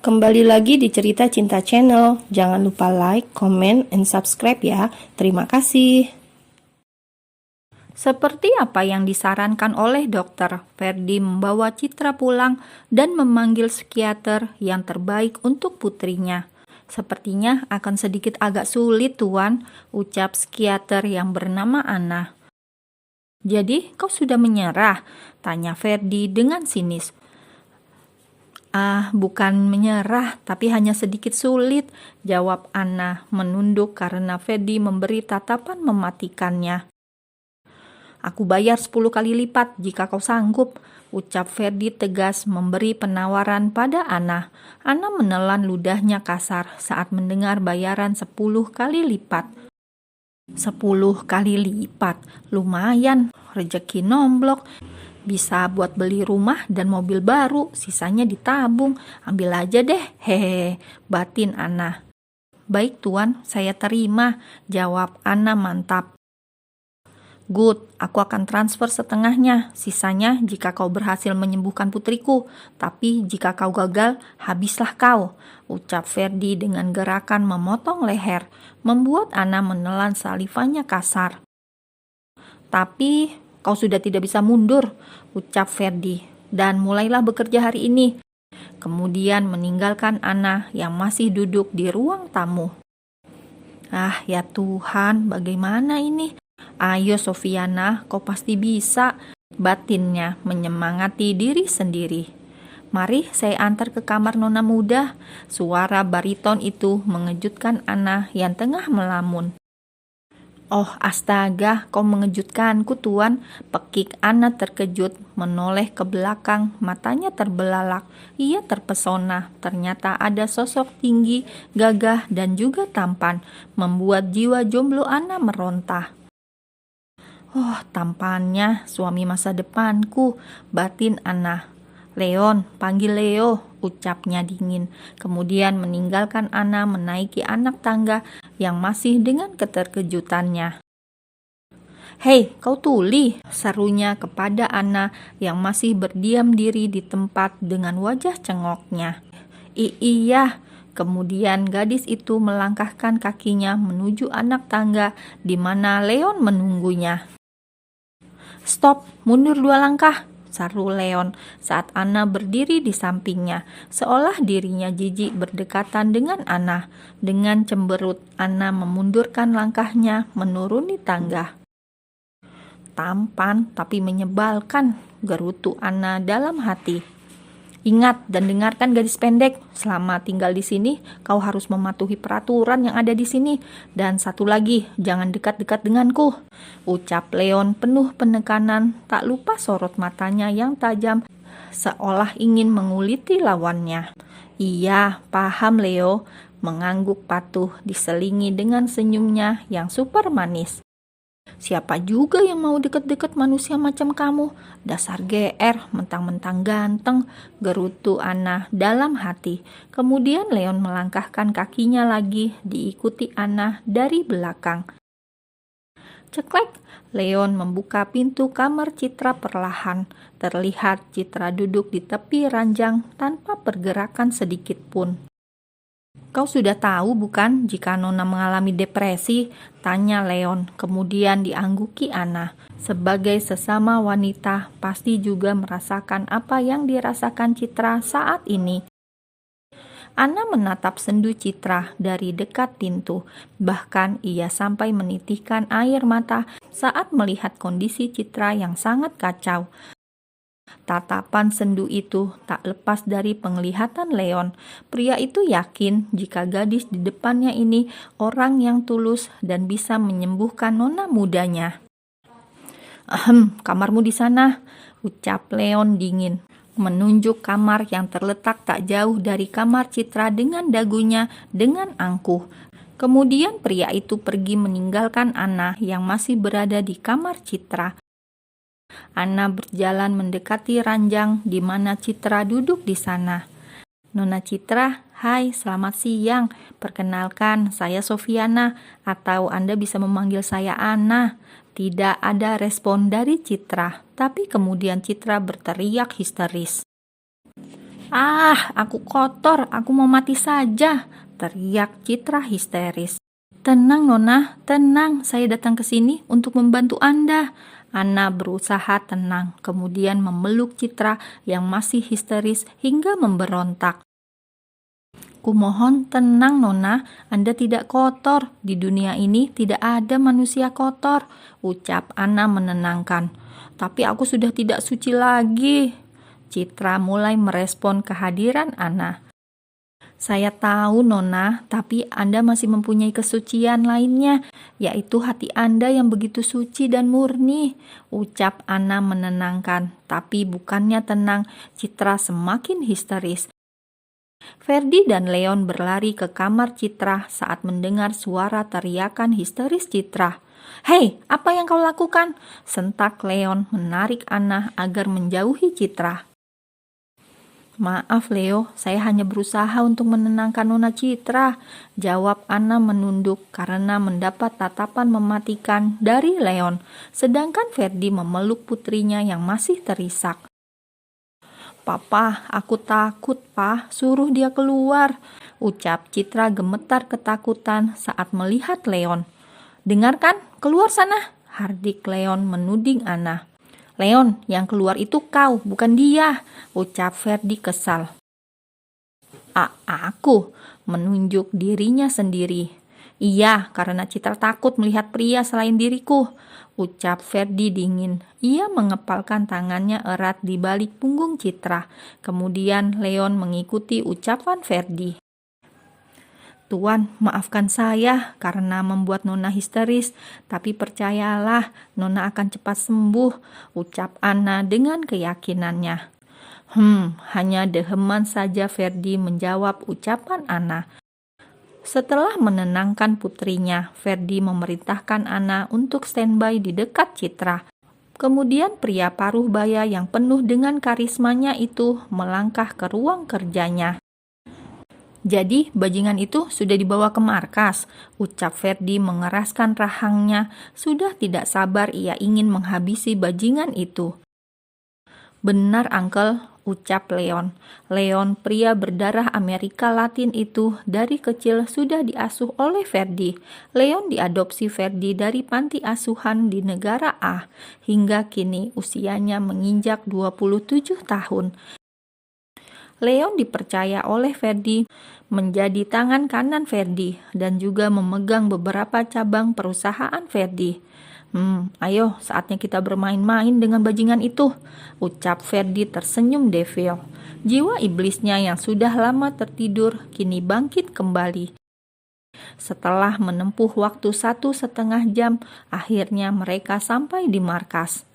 Kembali lagi di Cerita Cinta Channel. Jangan lupa like, comment, and subscribe ya. Terima kasih. Seperti apa yang disarankan oleh dokter, Ferdi membawa Citra pulang dan memanggil psikiater yang terbaik untuk putrinya. Sepertinya akan sedikit agak sulit, Tuan, ucap psikiater yang bernama Anna. Jadi, kau sudah menyerah? Tanya Ferdi dengan sinis. Bukan menyerah, tapi hanya sedikit sulit, jawab Anna menunduk karena Ferdi memberi tatapan mematikannya. Aku bayar 10 kali lipat jika kau sanggup, ucap Ferdi tegas memberi penawaran pada Anna. Anna menelan ludahnya kasar saat mendengar bayaran 10 kali lipat. 10 kali lipat, lumayan, rezeki nomblok. Bisa buat beli rumah dan mobil baru, sisanya ditabung. Ambil aja deh, hehe, batin Anna. Baik Tuan, saya terima, jawab Anna mantap. Good, aku akan transfer setengahnya, sisanya jika kau berhasil menyembuhkan putriku. Tapi jika kau gagal, habislah kau, ucap Ferdi dengan gerakan memotong leher, membuat Anna menelan salivanya kasar. Tapi kau sudah tidak bisa mundur, ucap Ferdi, dan mulailah bekerja hari ini. Kemudian meninggalkan Anna yang masih duduk di ruang tamu. Ya Tuhan, bagaimana ini? Ayo Sofiana, kau pasti bisa, batinnya menyemangati diri sendiri. Mari saya antar ke kamar nona muda. Suara bariton itu mengejutkan Anna yang tengah melamun. Oh astaga, kau mengejutkanku Tuan, pekik Anna terkejut, menoleh ke belakang, matanya terbelalak. Ia terpesona, ternyata ada sosok tinggi, gagah dan juga tampan, membuat jiwa jomblo Anna merontah. Oh, tampannya suami masa depanku, batin Anna. Leon, panggil Leo, ucapnya dingin. Kemudian meninggalkan Anna menaiki anak tangga yang masih dengan keterkejutannya. Hei, kau tuli, serunya kepada Anna yang masih berdiam diri di tempat dengan wajah cengoknya. Iya. Kemudian gadis itu melangkahkan kakinya menuju anak tangga di mana Leon menunggunya. Stop, mundur 2 langkah, saru Leon saat Anna berdiri di sampingnya, seolah dirinya jijik berdekatan dengan Anna. Dengan cemberut, Anna memundurkan langkahnya menuruni tangga. Tampan tapi menyebalkan, gerutu Anna dalam hati. Ingat dan dengarkan gadis pendek, selama tinggal di sini kau harus mematuhi peraturan yang ada di sini. Dan satu lagi, jangan dekat-dekat denganku, ucap Leon penuh penekanan, tak lupa sorot matanya yang tajam, seolah ingin menguliti lawannya. Iya, paham Leo, mengangguk patuh diselingi dengan senyumnya yang super manis. Siapa juga yang mau deket-deket manusia macam kamu? Dasar GR, mentang-mentang ganteng, gerutu Anna dalam hati. Kemudian Leon melangkahkan kakinya lagi, diikuti Anna dari belakang. Ceklek, Leon membuka pintu kamar Citra perlahan. Terlihat Citra duduk di tepi ranjang tanpa pergerakan sedikit pun. Kau sudah tahu bukan jika Nona mengalami depresi? Tanya Leon, kemudian diangguki Anna. Sebagai sesama wanita, pasti juga merasakan apa yang dirasakan Citra saat ini. Anna menatap sendu Citra dari dekat pintu. Bahkan ia sampai menitihkan air mata saat melihat kondisi Citra yang sangat kacau. Tatapan sendu itu tak lepas dari penglihatan Leon. Pria itu yakin jika gadis di depannya ini orang yang tulus dan bisa menyembuhkan nona mudanya. Kamarmu di sana, ucap Leon dingin, menunjuk kamar yang terletak tak jauh dari kamar Citra dengan dagunya dengan angkuh. Kemudian pria itu pergi meninggalkan Anna yang masih berada di kamar Citra. Anna berjalan mendekati ranjang di mana Citra duduk di sana. Nona Citra, hai, selamat siang. Perkenalkan, saya Sofiana, atau Anda bisa memanggil saya Anna. Tidak ada respon dari Citra, tapi kemudian Citra berteriak histeris. Ah, aku kotor, aku mau mati saja, teriak Citra histeris. Tenang Nona, tenang, saya datang ke sini untuk membantu Anda. Ana berusaha tenang, kemudian memeluk Citra yang masih histeris hingga memberontak. Kumohon tenang Nona, Anda tidak kotor. Di dunia ini tidak ada manusia kotor, ucap Ana menenangkan. Tapi aku sudah tidak suci lagi. Citra mulai merespon kehadiran Ana. Saya tahu Nona, tapi Anda masih mempunyai kesucian lainnya, yaitu hati Anda yang begitu suci dan murni, ucap Ana menenangkan. Tapi bukannya tenang, Citra semakin histeris. Ferdi dan Leon berlari ke kamar Citra saat mendengar suara teriakan histeris Citra. Hei, apa yang kau lakukan? Sentak Leon menarik Ana agar menjauhi Citra. Maaf Leo, saya hanya berusaha untuk menenangkan Nona Citra, jawab Ana menunduk karena mendapat tatapan mematikan dari Leon, sedangkan Ferdi memeluk putrinya yang masih terisak. Papa, aku takut, Pa, suruh dia keluar, ucap Citra gemetar ketakutan saat melihat Leon. Dengarkan, keluar sana, hardik Leon menuding Ana. Leon, yang keluar itu kau, bukan dia, ucap Ferdi kesal. Aku, menunjuk dirinya sendiri. Iya, karena Citra takut melihat pria selain diriku, ucap Ferdi dingin. Ia mengepalkan tangannya erat di balik punggung Citra. Kemudian Leon mengikuti ucapan Ferdi. Tuan, maafkan saya karena membuat Nona histeris, tapi percayalah, Nona akan cepat sembuh, ucap Ana dengan keyakinannya. Hanya deheman saja Ferdi menjawab ucapan Ana. Setelah menenangkan putrinya, Ferdi memerintahkan Ana untuk standby di dekat Citra. Kemudian pria paruh baya yang penuh dengan karismanya itu melangkah ke ruang kerjanya. Jadi, bajingan itu sudah dibawa ke markas, ucap Ferdi mengeraskan rahangnya. Sudah tidak sabar ia ingin menghabisi bajingan itu. Benar, Uncle, ucap Leon. Leon, pria berdarah Amerika Latin itu, dari kecil sudah diasuh oleh Ferdi. Leon diadopsi Ferdi dari panti asuhan di negara A. Hingga kini usianya menginjak 27 tahun. Leon dipercaya oleh Ferdi menjadi tangan kanan Ferdi dan juga memegang beberapa cabang perusahaan Ferdi. Ayo saatnya kita bermain-main dengan bajingan itu, ucap Ferdi tersenyum devil. Jiwa iblisnya yang sudah lama tertidur kini bangkit kembali. Setelah menempuh waktu 1,5 jam, akhirnya mereka sampai di markas.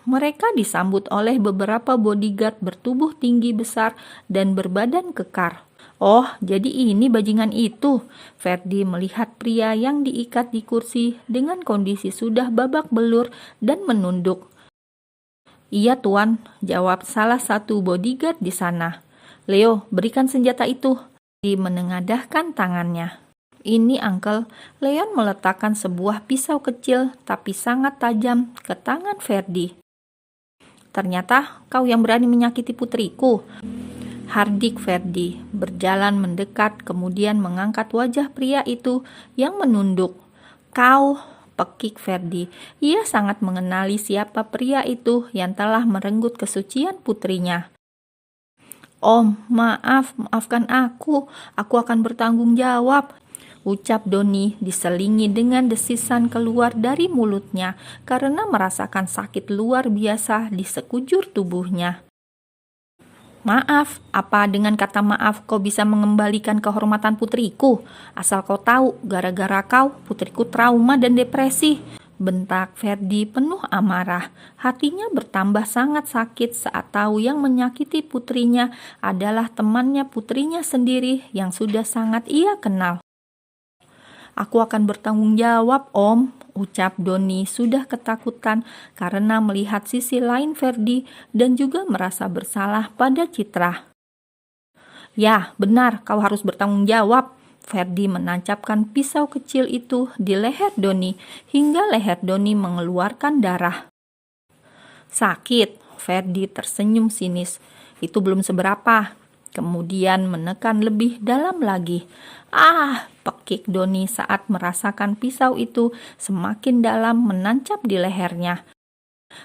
Mereka disambut oleh beberapa bodyguard bertubuh tinggi besar dan berbadan kekar. Oh, jadi ini bajingan itu. Ferdi melihat pria yang diikat di kursi dengan kondisi sudah babak belur dan menunduk. Iya tuan, jawab salah satu bodyguard di sana. Leo, berikan senjata itu. Ferdi menengadahkan tangannya. Ini Uncle, Leon meletakkan sebuah pisau kecil tapi sangat tajam ke tangan Ferdi. Ternyata kau yang berani menyakiti putriku, hardik Ferdi, berjalan mendekat kemudian mengangkat wajah pria itu yang menunduk. Kau, pekik Ferdi. Ia sangat mengenali siapa pria itu yang telah merenggut kesucian putrinya. Om, maafkan aku akan bertanggung jawab, ucap Doni diselingi dengan desisan keluar dari mulutnya karena merasakan sakit luar biasa di sekujur tubuhnya. Maaf, apa dengan kata maaf kau bisa mengembalikan kehormatan putriku? Asal kau tahu, gara-gara kau, putriku trauma dan depresi, bentak Ferdi penuh amarah. Hatinya bertambah sangat sakit saat tahu yang menyakiti putrinya adalah temannya putrinya sendiri yang sudah sangat ia kenal. Aku akan bertanggung jawab, Om, ucap Doni sudah ketakutan karena melihat sisi lain Ferdi dan juga merasa bersalah pada Citra. Ya, benar, kau harus bertanggung jawab. Ferdi menancapkan pisau kecil itu di leher Doni hingga leher Doni mengeluarkan darah. Sakit, Ferdi tersenyum sinis. Itu belum seberapa. kemudian menekan lebih dalam lagi. Ah, pekik Doni saat merasakan pisau itu semakin dalam menancap di lehernya.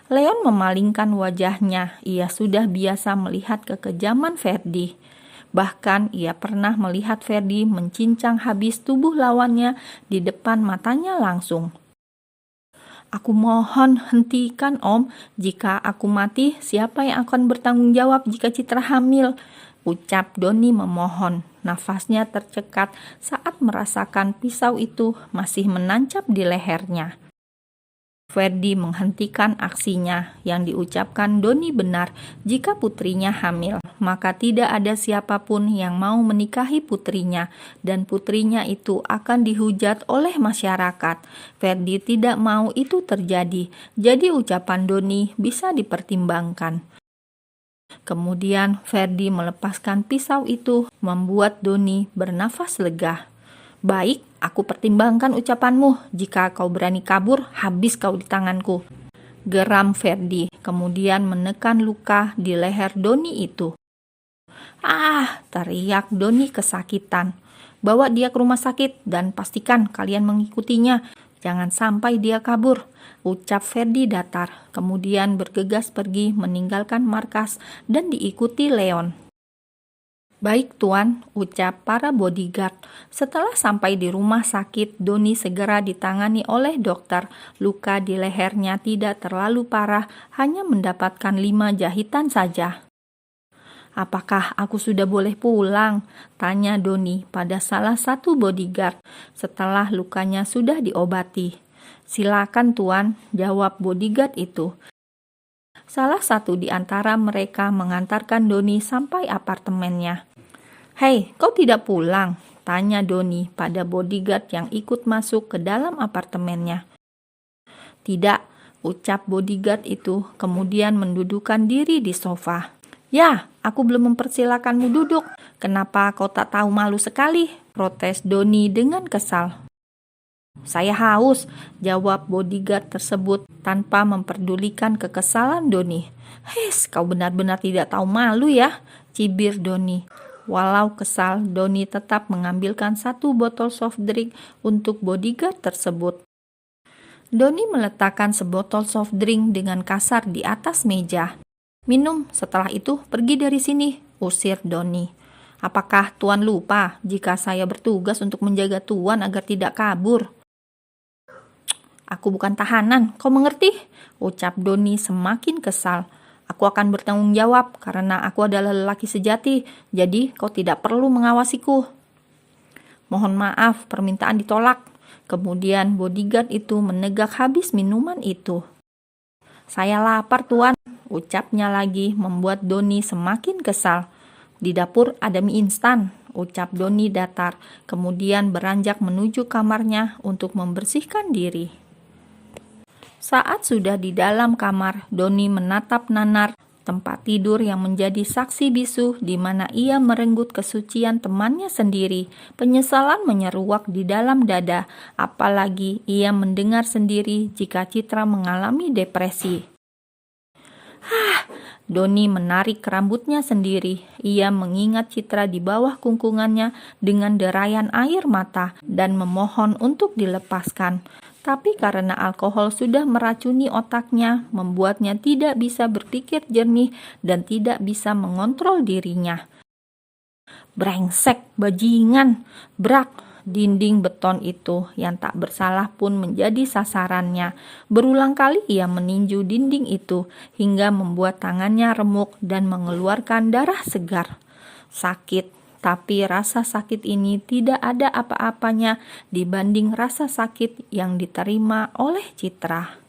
Leon memalingkan wajahnya. Ia sudah biasa melihat kekejaman Ferdi. Bahkan ia pernah melihat Ferdi mencincang habis tubuh lawannya di depan matanya langsung. Aku mohon hentikan Om, jika aku mati siapa yang akan bertanggung jawab jika Citra hamil? Ucap Doni memohon. Nafasnya tercekat saat merasakan pisau itu masih menancap di lehernya. Ferdi menghentikan aksinya. Yang diucapkan Doni benar, jika putrinya hamil, maka tidak ada siapapun yang mau menikahi putrinya, dan putrinya itu akan dihujat oleh masyarakat. Ferdi tidak mau itu terjadi, jadi ucapan Doni bisa dipertimbangkan. Kemudian Ferdi melepaskan pisau itu, membuat Doni bernafas lega. Baik, aku pertimbangkan ucapanmu. Jika kau berani kabur, habis kau di tanganku. Geram Ferdi, kemudian menekan luka di leher Doni itu. Ah, teriak Doni kesakitan. Bawa dia ke rumah sakit dan pastikan kalian mengikutinya. Jangan sampai dia kabur, ucap Ferdi datar. Kemudian bergegas pergi meninggalkan markas dan diikuti Leon. Baik Tuan, ucap para bodyguard. Setelah sampai di rumah sakit, Doni segera ditangani oleh dokter. Luka di lehernya tidak terlalu parah, hanya mendapatkan 5 jahitan saja. Apakah aku sudah boleh pulang? Tanya Doni pada salah satu bodyguard setelah lukanya sudah diobati. Silakan Tuan, jawab bodyguard itu. Salah satu di antara mereka mengantarkan Doni sampai apartemennya. Hei, kau tidak pulang? Tanya Doni pada bodyguard yang ikut masuk ke dalam apartemennya. Tidak, ucap bodyguard itu, kemudian mendudukkan diri di sofa. Ya, aku belum mempersilakanmu duduk. Kenapa kau tak tahu malu sekali? Protes Doni dengan kesal. Saya haus, jawab bodyguard tersebut tanpa memperdulikan kekesalan Doni. Hes, kau benar-benar tidak tahu malu ya, cibir Doni. Walau kesal, Doni tetap mengambilkan 1 botol soft drink untuk bodyguard tersebut. Doni meletakkan sebotol soft drink dengan kasar di atas meja. Minum, setelah itu pergi dari sini, usir Doni. Apakah Tuan lupa jika saya bertugas untuk menjaga Tuan agar tidak kabur? Aku bukan tahanan, kau mengerti? Ucap Doni semakin kesal. Aku akan bertanggung jawab karena aku adalah lelaki sejati, jadi kau tidak perlu mengawasiku. Mohon maaf, permintaan ditolak. Kemudian bodyguard itu menegak habis minuman itu. Saya lapar Tuan, ucapnya lagi membuat Doni semakin kesal. Di dapur ada mie instan, ucap Doni datar, kemudian beranjak menuju kamarnya untuk membersihkan diri. Saat sudah di dalam kamar, Doni menatap nanar tempat tidur yang menjadi saksi bisu di mana ia merenggut kesucian temannya sendiri. Penyesalan menyeruak di dalam dada, apalagi ia mendengar sendiri jika Citra mengalami depresi. Doni menarik rambutnya sendiri. Ia mengingat Citra di bawah kungkungannya dengan derayan air mata dan memohon untuk dilepaskan. Tapi karena alkohol sudah meracuni otaknya, membuatnya tidak bisa berpikir jernih dan tidak bisa mengontrol dirinya. Brengsek, bajingan, brak, dinding beton itu yang tak bersalah pun menjadi sasarannya. Berulang kali ia meninju dinding itu hingga membuat tangannya remuk dan mengeluarkan darah segar. Sakit. Tapi rasa sakit ini tidak ada apa-apanya dibanding rasa sakit yang diterima oleh Citra.